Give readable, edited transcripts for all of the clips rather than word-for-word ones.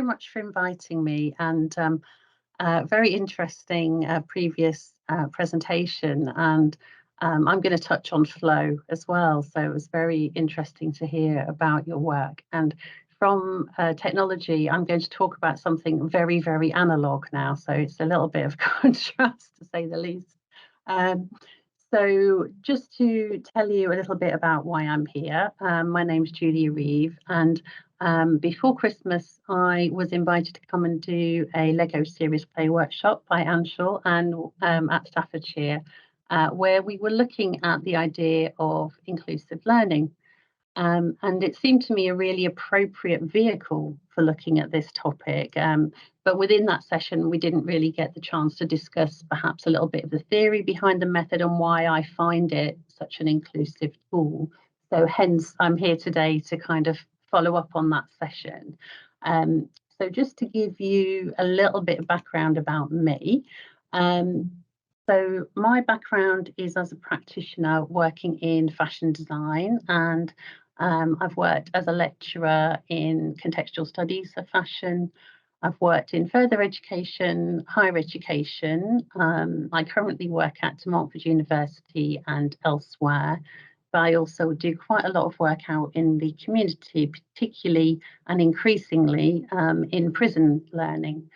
much for inviting me, and very interesting previous presentation. And I'm going to touch on flow as well. So it was very interesting to hear about your work. And from technology, I'm going to talk about something very, very analog now. So it's a little bit of contrast, to say the least. So just to tell you a little bit about why I'm here, my name's Julia Reeve, and before Christmas I was invited to come and do a Lego Serious Play workshop by Anshul and at Staffordshire, where we were looking at the idea of inclusive learning. And it seemed to me a really appropriate vehicle for looking at this topic. But within that session, we didn't really get the chance to discuss perhaps a little bit of the theory behind the method and why I find it such an inclusive tool. So hence, I'm here today to kind of follow up on that session. So just to give you a little bit of background about me. So my background is as a practitioner working in fashion design, and I've worked as a lecturer in contextual studies of fashion. I've worked in further education, higher education. I currently work at Montfort University and elsewhere, but I also do quite a lot of work out in the community, particularly and increasingly in prison learning.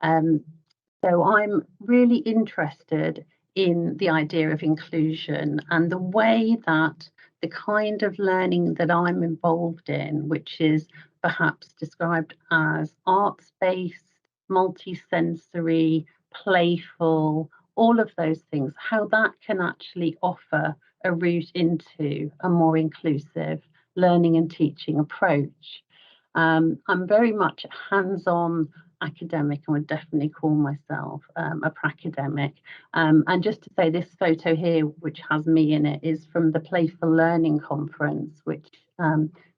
So I'm really interested in the idea of inclusion and the way that the kind of learning that I'm involved in, which is perhaps described as arts-based, multi-sensory, playful, all of those things, how that can actually offer a route into a more inclusive learning and teaching approach. I'm very much hands-on academic. I would definitely call myself a pracademic. And just to say, this photo here, which has me in it, is from the Playful Learning Conference, which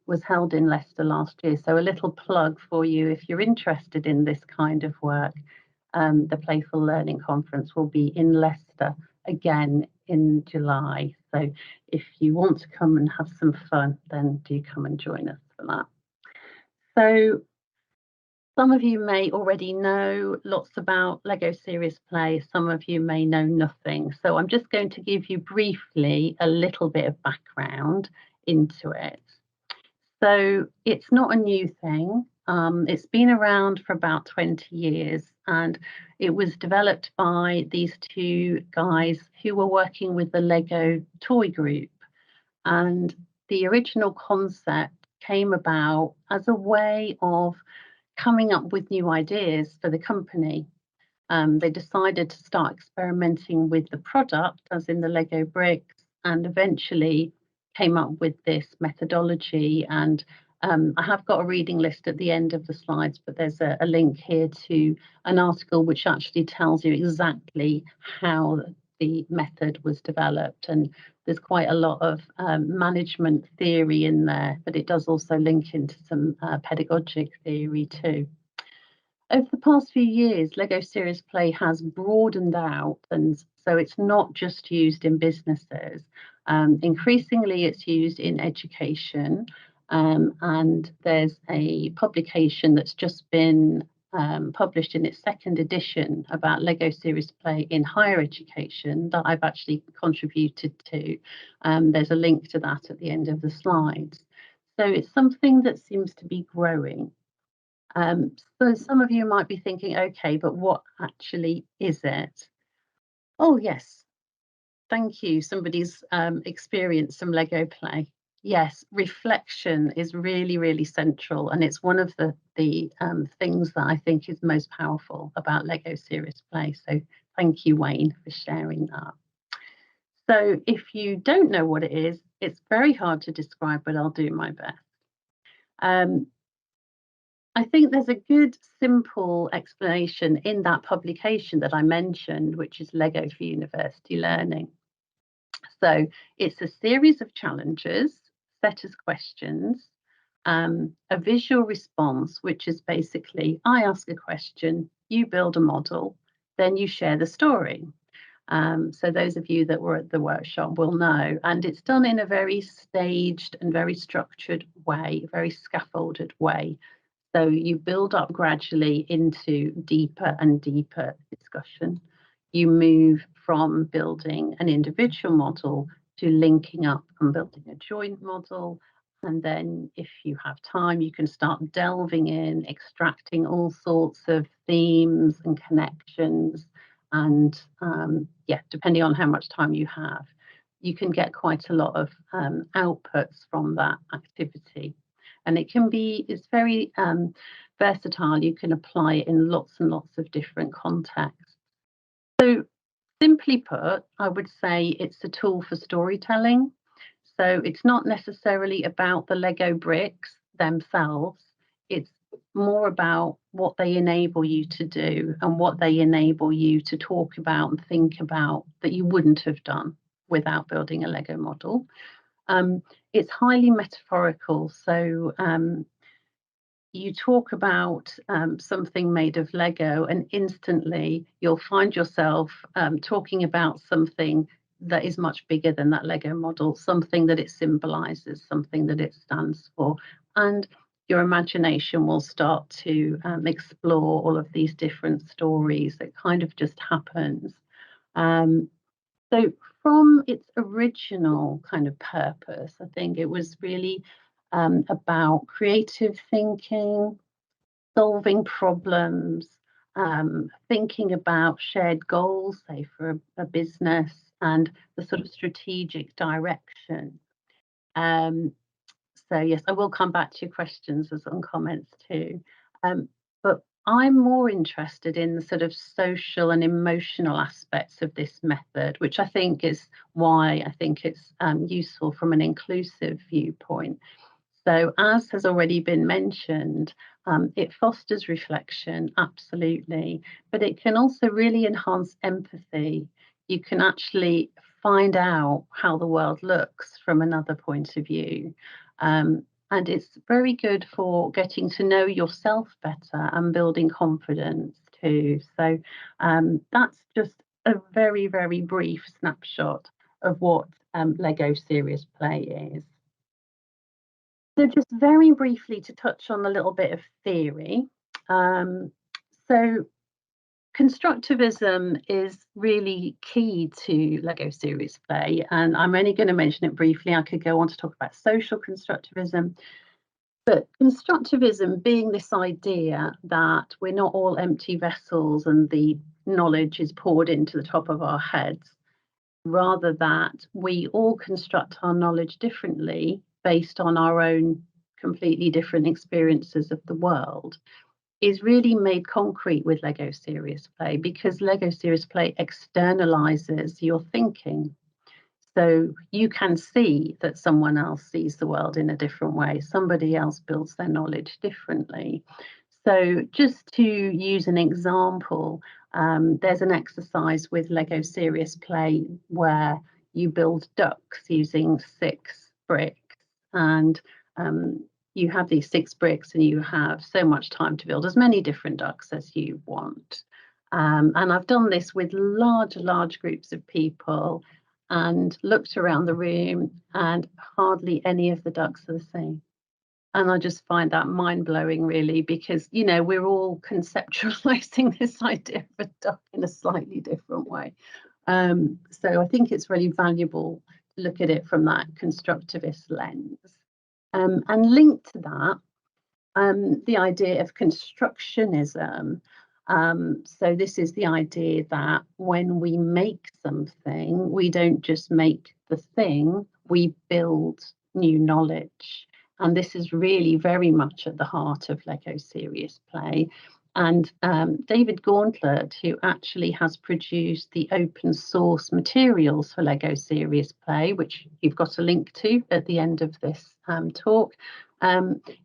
was held in Leicester last year. So a little plug for you if you're interested in this kind of work. The Playful Learning Conference will be in Leicester again in July. So if you want to come and have some fun, then do come and join us for that. So some of you may already know lots about Lego Serious Play. Some of you may know nothing. So I'm just going to give you briefly a little bit of background into it. So it's not a new thing. It's been around for about 20 years, and it was developed by these two guys who were working with the Lego toy group. And the original concept came about as a way of coming up with new ideas for the company. They decided to start experimenting with the product, as in the Lego bricks, and eventually came up with this methodology. And I have got a reading list at the end of the slides, but there's a link here to an article which actually tells you exactly how the method was developed. And there's quite a lot of management theory in there, but it does also link into some pedagogic theory too. Over the past few years, Lego Serious Play has broadened out, and so it's not just used in businesses. Increasingly, it's used in education, and there's a publication that's just been published in its second edition about Lego Serious Play in higher education that I've actually contributed to. There's a link to that at the end of the slides. So it's something that seems to be growing. So some of you might be thinking, okay, but what actually is it? Oh, yes. Thank you. Somebody's experienced some Lego play. Yes, reflection is really, really central. And it's one of the things that I think is most powerful about Lego Serious Play. So thank you, Wayne, for sharing that. So if you don't know what it is, it's very hard to describe, but I'll do my best. I think there's a good, simple explanation in that publication that I mentioned, which is Lego for University Learning. So it's a series of challenges set as questions, a visual response, which is basically, I ask a question, you build a model, then you share the story. So those of you that were at the workshop will know, and it's done in a very staged and very structured way, very scaffolded way. So you build up gradually into deeper and deeper discussion. You move from building an individual model to linking up and building a joint model. And then if you have time, you can start delving in, extracting all sorts of themes and connections. And yeah, depending on how much time you have, you can get quite a lot of outputs from that activity. And it's very versatile. You can apply it in lots and lots of different contexts. So simply put, I would say it's a tool for storytelling. So it's not necessarily about the Lego bricks themselves. It's more about what they enable you to do and what they enable you to talk about and think about that you wouldn't have done without building a Lego model. It's highly metaphorical. So you talk about something made of Lego, and instantly you'll find yourself talking about something that is much bigger than that Lego model, something that it symbolizes, something that it stands for. And your imagination will start to explore all of these different stories. It kind of just happens. So from its original kind of purpose, I think it was really about creative thinking, solving problems, thinking about shared goals, say for a business, and the sort of strategic direction. So yes, I will come back to your questions as on comments too. But I'm more interested in the sort of social and emotional aspects of this method, which I think is why I think it's useful from an inclusive viewpoint. So as has already been mentioned, it fosters reflection, absolutely, but it can also really enhance empathy. You can actually find out how the world looks from another point of view. And it's very good for getting to know yourself better and building confidence too. So that's just a very, very brief snapshot of what Lego Serious Play is. So just very briefly to touch on a little bit of theory. So constructivism is really key to Lego Serious Play, and I'm only going to mention it briefly. I could go on to talk about social constructivism, but constructivism being this idea that we're not all empty vessels and the knowledge is poured into the top of our heads, rather that we all construct our knowledge differently based on our own completely different experiences of the world, is really made concrete with Lego Serious Play, because Lego Serious Play externalizes your thinking. So you can see that someone else sees the world in a different way. Somebody else builds their knowledge differently. So just to use an example, there's an exercise with Lego Serious Play where you build ducks using 6 bricks, and you have these 6 bricks and you have so much time to build as many different ducks as you want. And I've done this with large groups of people and looked around the room, and hardly any of the ducks are the same. And I just find that mind-blowing, really, because, you know, we're all conceptualizing this idea of a duck in a slightly different way. So I think it's really valuable to look at it from that constructivist lens. And linked to that, the idea of constructionism. So this is the idea that when we make something, we don't just make the thing, we build new knowledge. And this is really very much at the heart of Lego Serious Play. And David Gauntlet, who actually has produced the open source materials for Lego Serious Play, which you've got a link to at the end of this talk,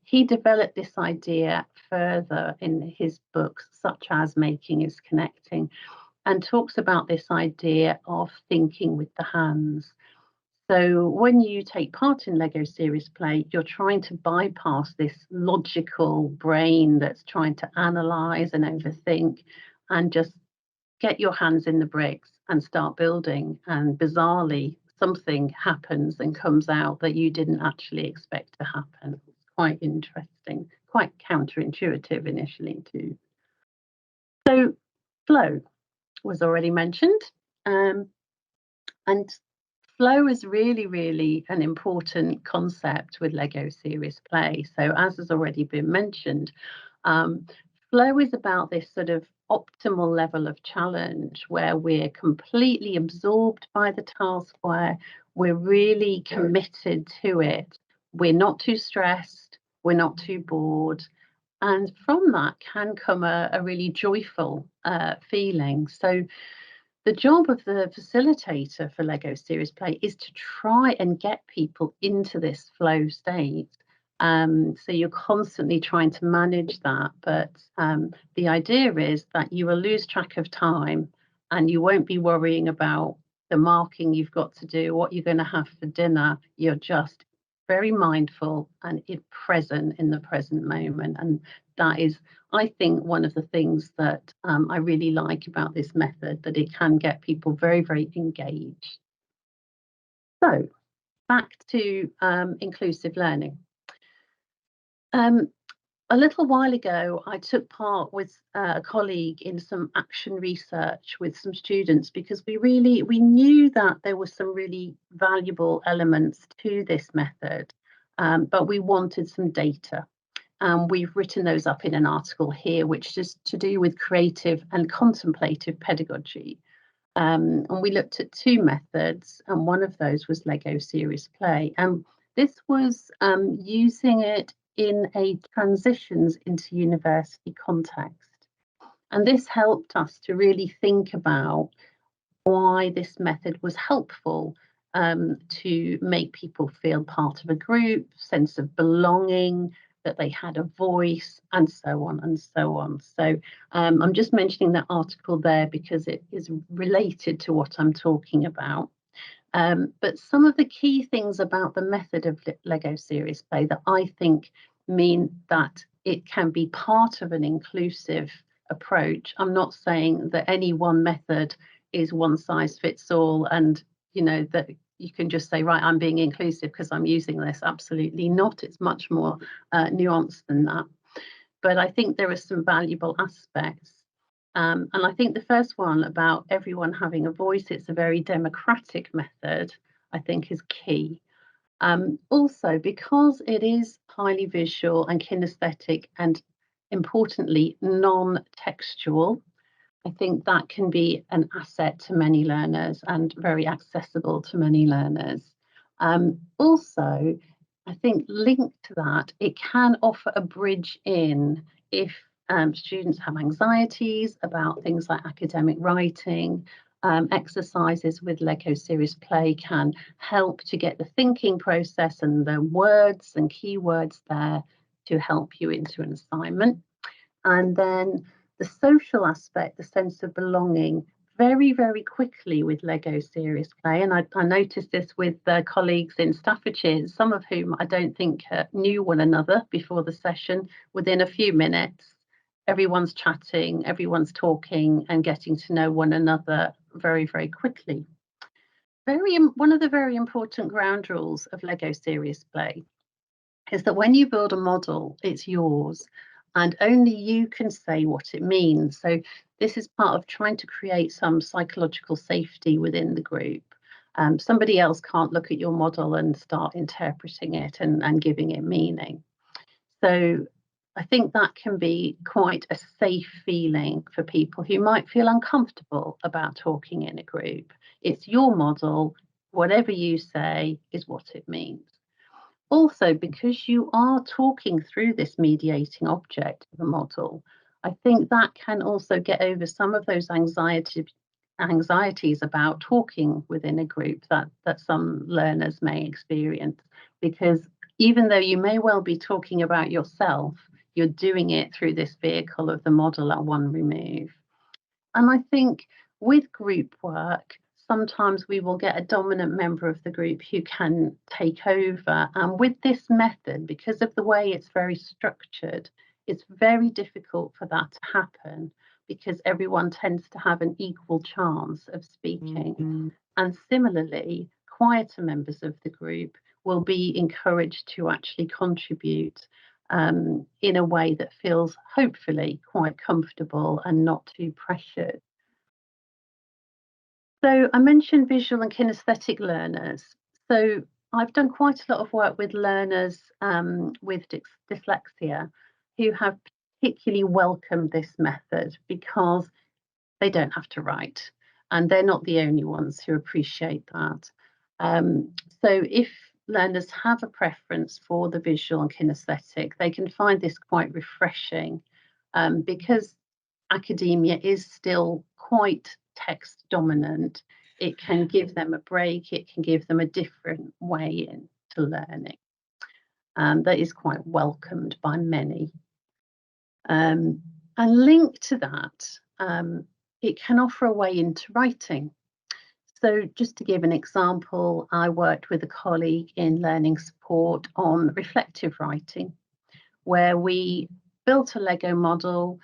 he developed this idea further in his books, such as Making is Connecting, and talks about this idea of thinking with the hands. So when you take part in Lego Serious Play, you're trying to bypass this logical brain that's trying to analyze and overthink, and just get your hands in the bricks and start building. And bizarrely, something happens and comes out that you didn't actually expect to happen. It's quite interesting, quite counterintuitive initially too. So flow was already mentioned, and flow is really, really an important concept with Lego Serious Play. So as has already been mentioned, flow is about this sort of optimal level of challenge where we're completely absorbed by the task, where we're really committed to it. We're not too stressed, we're not too bored. And from that can come a really joyful feeling. So the job of the facilitator for Lego Serious Play is to try and get people into this flow state. So you're constantly trying to manage that, but the idea is that you will lose track of time and you won't be worrying about the marking you've got to do, what you're going to have for dinner. You're just very mindful and present in the present moment. And that is, I think, one of the things that I really like about this method, that it can get people very, very engaged. So back to inclusive learning. A little while ago, I took part with a colleague in some action research with some students because we knew that there were some really valuable elements to this method, but we wanted some data. We've written those up in an article here, which is to do with creative and contemplative pedagogy. And we looked at two methods, and one of those was Lego Serious Play. And this was using it in a transitions into university context. And this helped us to really think about why this method was helpful to make people feel part of a group, sense of belonging, that they had a voice, and so on and so on. So I'm just mentioning that article there because it is related to what I'm talking about. But some of the key things about the method of Lego Serious Play that I think mean that it can be part of an inclusive approach. I'm not saying that any one method is one size fits all, and that you can just say, right, I'm being inclusive because I'm using this. Absolutely not. It's much more nuanced than that. But I think there are some valuable aspects. And I think the first one about everyone having a voice, it's a very democratic method, I think is key. Also, because it is highly visual and kinesthetic and importantly, non-textual, I think that can be an asset to many learners and very accessible to many learners. Also, I think linked to that, it can offer a bridge in if students have anxieties about things like academic writing. Exercises with Lego Serious Play can help to get the thinking process and the words and keywords there to help you into an assignment. And then the social aspect, the sense of belonging, very, very quickly with Lego Serious Play. And I noticed this with colleagues in Staffordshire, some of whom I don't think knew one another before the session. Within a few minutes, everyone's chatting, everyone's talking and getting to know one another very, very quickly. One of the very important ground rules of Lego Serious Play is that when you build a model, it's yours and only you can say what it means. So this is part of trying to create some psychological safety within the group. Somebody else can't look at your model and start interpreting it and giving it meaning. So I think that can be quite a safe feeling for people who might feel uncomfortable about talking in a group. It's your model, whatever you say is what it means. Also, because you are talking through this mediating object of a model, I think that can also get over some of those anxieties about talking within a group that some learners may experience. Because even though you may well be talking about yourself, you're doing it through this vehicle of the model at one remove. And I think with group work, sometimes we will get a dominant member of the group who can take over. And with this method, because of the way it's very structured, it's very difficult for that to happen because everyone tends to have an equal chance of speaking. Mm-hmm. And similarly, quieter members of the group will be encouraged to actually contribute. in a way that feels hopefully quite comfortable and not too pressured. So I mentioned visual and kinesthetic learners. So I've done quite a lot of work with learners with dyslexia who have particularly welcomed this method because they don't have to write, and they're not the only ones who appreciate that. So if learners have a preference for the visual and kinesthetic, they can find this quite refreshing because academia is still quite text dominant. It can give them a break, it can give them a different way into learning that is quite welcomed by many. And linked to that, it can offer a way into writing. So just to give an example, I worked with a colleague in learning support on reflective writing, where we built a Lego model,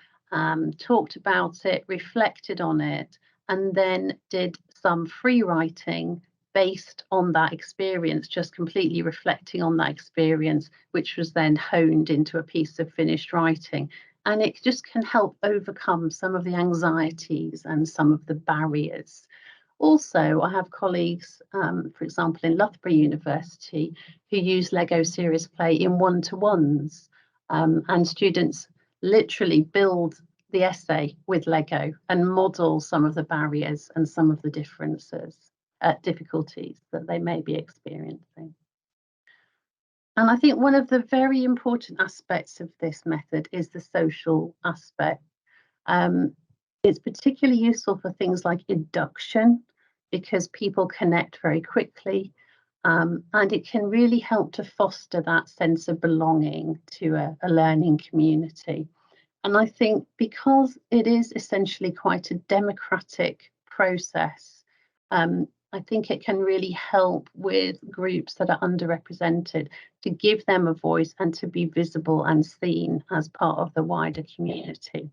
talked about it, reflected on it, and then did some free writing based on that experience, just completely reflecting on that experience, which was then honed into a piece of finished writing. And it just can help overcome some of the anxieties and some of the barriers. Also, I have colleagues, for example, in Loughborough University, who use Lego Serious Play in one-to-ones, and students literally build the essay with Lego and model some of the barriers and some of the difficulties that they may be experiencing. And I think one of the very important aspects of this method is the social aspect. It's particularly useful for things like induction because people connect very quickly, and it can really help to foster that sense of belonging to a learning community. And I think because it is essentially quite a democratic process, I think it can really help with groups that are underrepresented to give them a voice and to be visible and seen as part of the wider community.